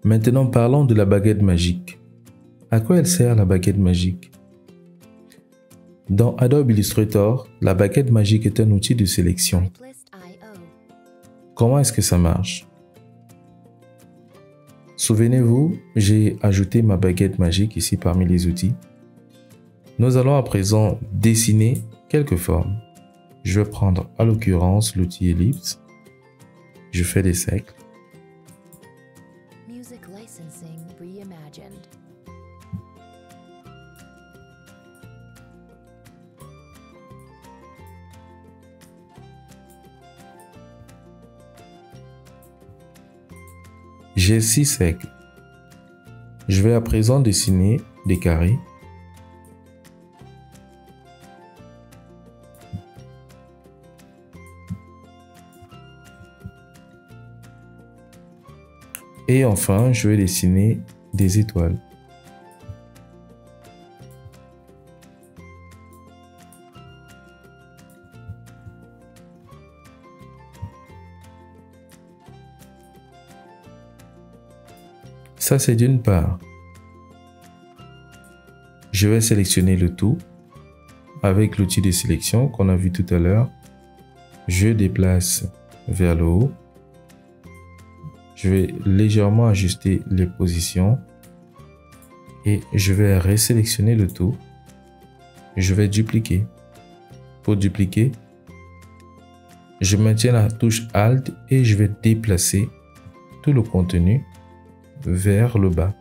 Maintenant, parlons de la baguette magique. À quoi elle sert la baguette magique? Dans Adobe Illustrator, la baguette magique est un outil de sélection. Comment est-ce que ça marche? Souvenez-vous, j'ai ajouté ma baguette magique ici parmi les outils. Nous allons à présent dessiner quelques formes. Je vais prendre à l'occurrence l'outil ellipse. Je fais des cercles. J'ai 6 cercles. Je vais à présent dessiner des carrés. Et enfin, je vais dessiner des étoiles. Ça, c'est d'une part. Je vais sélectionner le tout avec l'outil de sélection qu'on a vu tout à l'heure. Je déplace vers le haut. Je vais légèrement ajuster les positions et je vais resélectionner le tout. Je vais dupliquer. Pour dupliquer, je maintiens la touche Alt et je vais déplacer tout le contenu vers le bas.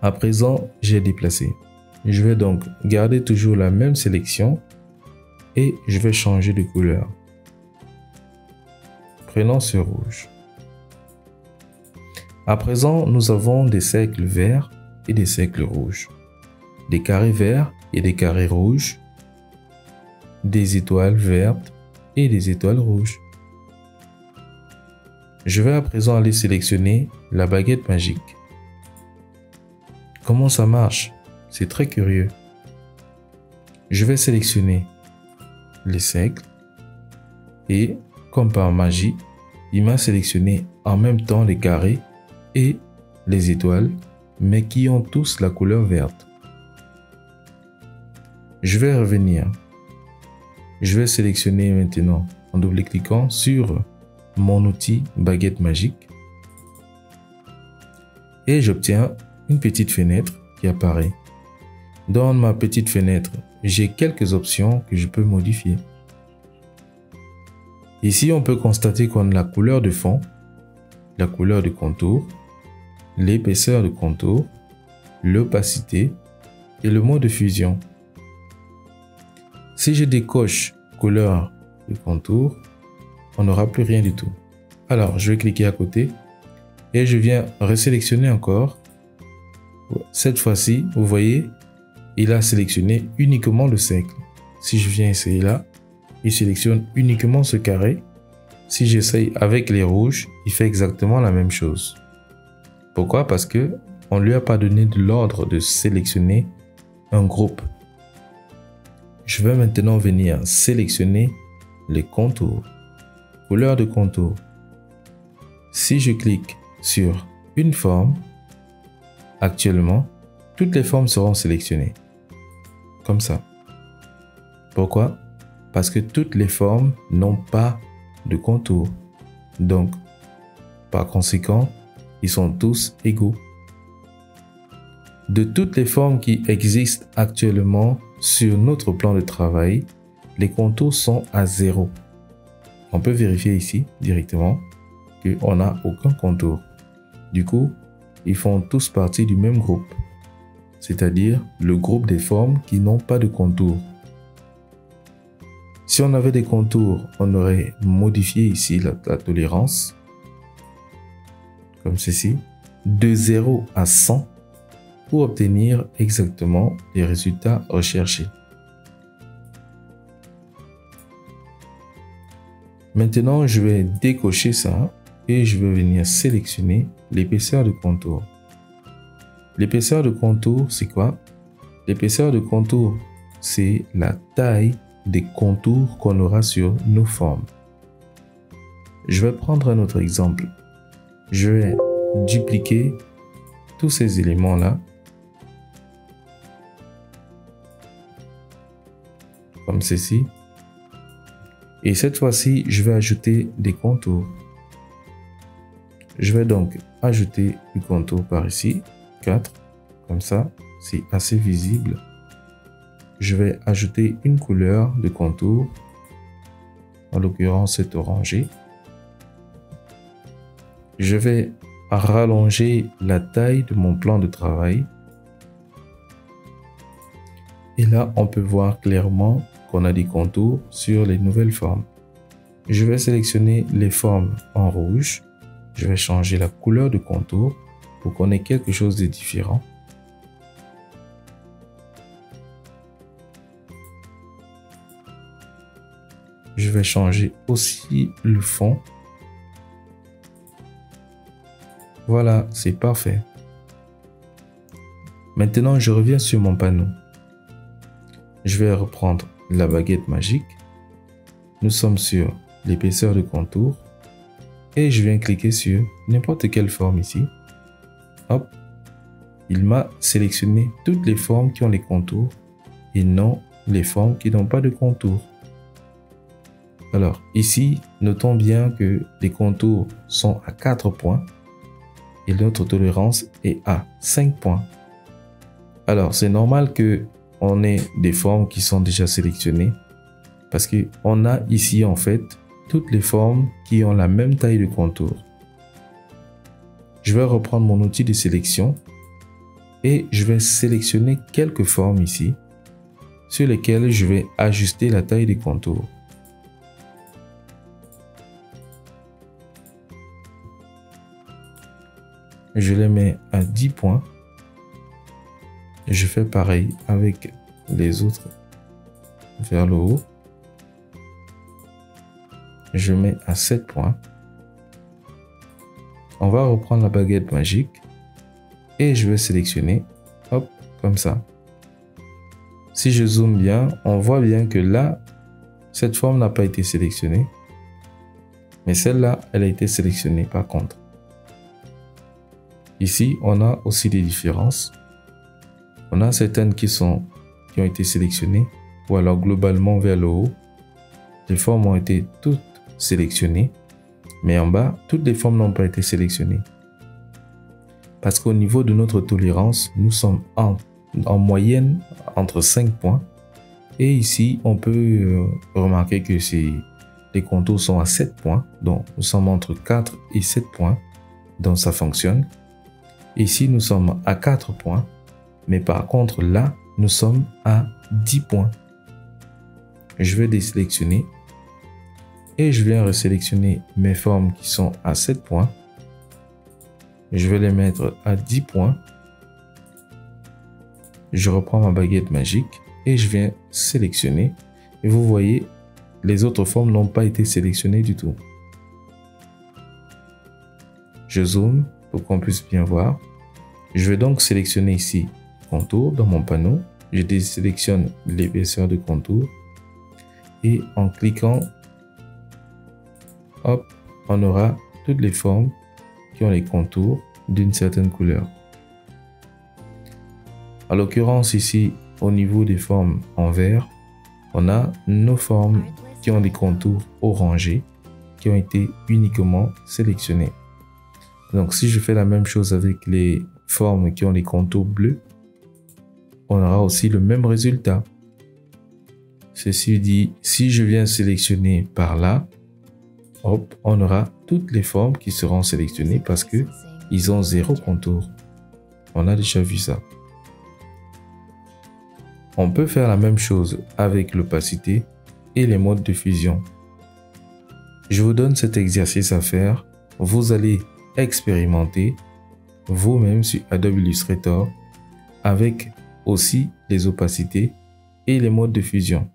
À présent, j'ai déplacé. Je vais donc garder toujours la même sélection et je vais changer de couleur. Prenons ce rouge. À présent, nous avons des cercles verts et des cercles rouges, des carrés verts et des carrés rouges, des étoiles vertes et des étoiles rouges. Je vais à présent aller sélectionner la baguette magique. Comment ça marche? C'est très curieux. Je vais sélectionner les cercles et, comme par magie, il m'a sélectionné en même temps les carrés et les étoiles, mais qui ont tous la couleur verte. Je vais revenir. Je vais sélectionner maintenant en double-cliquant sur mon outil baguette magique et j'obtiens une petite fenêtre qui apparaît. Dans ma petite fenêtre, j'ai quelques options que je peux modifier. Ici, on peut constater qu'on a la couleur de fond, la couleur de contour, l'épaisseur de contour, l'opacité et le mode de fusion. Si je décoche couleur de contour, on n'aura plus rien du tout. Alors, je vais cliquer à côté et je viens resélectionner encore. Cette fois-ci, vous voyez, il a sélectionné uniquement le cercle. Si je viens essayer là, il sélectionne uniquement ce carré. Si j'essaye avec les rouges, il fait exactement la même chose. Pourquoi? Parce que on lui a pas donné de l'ordre de sélectionner un groupe. Je vais maintenant venir sélectionner les contours, couleur de contour. Si je clique sur une forme, actuellement, toutes les formes seront sélectionnées. Comme ça. Pourquoi? Parce que toutes les formes n'ont pas de contour. Donc, par conséquent, ils sont tous égaux. De toutes les formes qui existent actuellement sur notre plan de travail, les contours sont à 0. On peut vérifier ici directement qu'on n'a aucun contour. Du coup, ils font tous partie du même groupe, c'est-à-dire le groupe des formes qui n'ont pas de contour. Si on avait des contours, on aurait modifié ici la tolérance, comme ceci, de 0 à 100 pour obtenir exactement les résultats recherchés. Maintenant, je vais décocher ça et je vais venir sélectionner l'épaisseur de contour. L'épaisseur de contour, c'est quoi? L'épaisseur de contour, c'est la taille des contours qu'on aura sur nos formes. Je vais prendre un autre exemple. je vais dupliquer tous ces éléments-là. Comme ceci. Et cette fois-ci, je vais ajouter des contours. Je vais donc ajouter du contour par ici, 4, comme ça, c'est assez visible. Je vais ajouter une couleur de contour, en l'occurrence c'est orangé. Je vais rallonger la taille de mon plan de travail. Et là, on peut voir clairement qu'on a des contours sur les nouvelles formes. Je vais sélectionner les formes en rouge. Je vais changer la couleur de contour pour qu'on ait quelque chose de différent. Je vais changer aussi le fond. Voilà, c'est parfait. Maintenant, je reviens sur mon panneau. Je vais reprendre la baguette magique. Nous sommes sur l'épaisseur de contour. Et je viens cliquer sur n'importe quelle forme ici. Hop. Il m'a sélectionné toutes les formes qui ont les contours et non les formes qui n'ont pas de contours. Alors ici, notons bien que les contours sont à 4 points et notre tolérance est à 5 points. Alors c'est normal que on ait des formes qui sont déjà sélectionnées parce qu'on a ici en fait toutes les formes qui ont la même taille de contour. Je vais reprendre mon outil de sélection et je vais sélectionner quelques formes ici sur lesquelles je vais ajuster la taille des contours. Je les mets à 10 points. Je fais pareil avec les autres vers le haut. Je mets à 7 points. On va reprendre la baguette magique et je vais sélectionner, hop, comme ça. Si je zoome bien, on voit bien que là, cette forme n'a pas été sélectionnée. Mais celle-là, elle a été sélectionnée par contre. Ici, on a aussi des différences. On a certaines qui ont été sélectionnées ou alors globalement vers le haut. Les formes ont été toutes sélectionnées, mais en bas, toutes les formes n'ont pas été sélectionnées. Parce qu'au niveau de notre tolérance, nous sommes en moyenne entre 5 points. Et ici, on peut remarquer que les contours sont à 7 points. Donc, nous sommes entre 4 et 7 points. Donc, ça fonctionne. Ici, nous sommes à 4 points. Mais par contre, là, nous sommes à 10 points. Je vais désélectionner. Et je viens resélectionner mes formes qui sont à 7 points. Je vais les mettre à 10 points. Je reprends ma baguette magique et je viens sélectionner. Et vous voyez, les autres formes n'ont pas été sélectionnées du tout. Je zoome pour qu'on puisse bien voir. Je vais donc sélectionner ici contour dans mon panneau. Je désélectionne l'épaisseur de contour. Et en cliquant, hop, on aura toutes les formes qui ont les contours d'une certaine couleur. En l'occurrence ici, au niveau des formes en vert, on a nos formes qui ont des contours orangés qui ont été uniquement sélectionnées. Donc si je fais la même chose avec les formes qui ont les contours bleus, on aura aussi le même résultat. Ceci dit, si je viens sélectionner par là, hop, on aura toutes les formes qui seront sélectionnées parce que ils ont 0 contour. On a déjà vu ça. On peut faire la même chose avec l'opacité et les modes de fusion. Je vous donne cet exercice à faire. Vous allez expérimenter vous-même sur Adobe Illustrator avec aussi les opacités et les modes de fusion.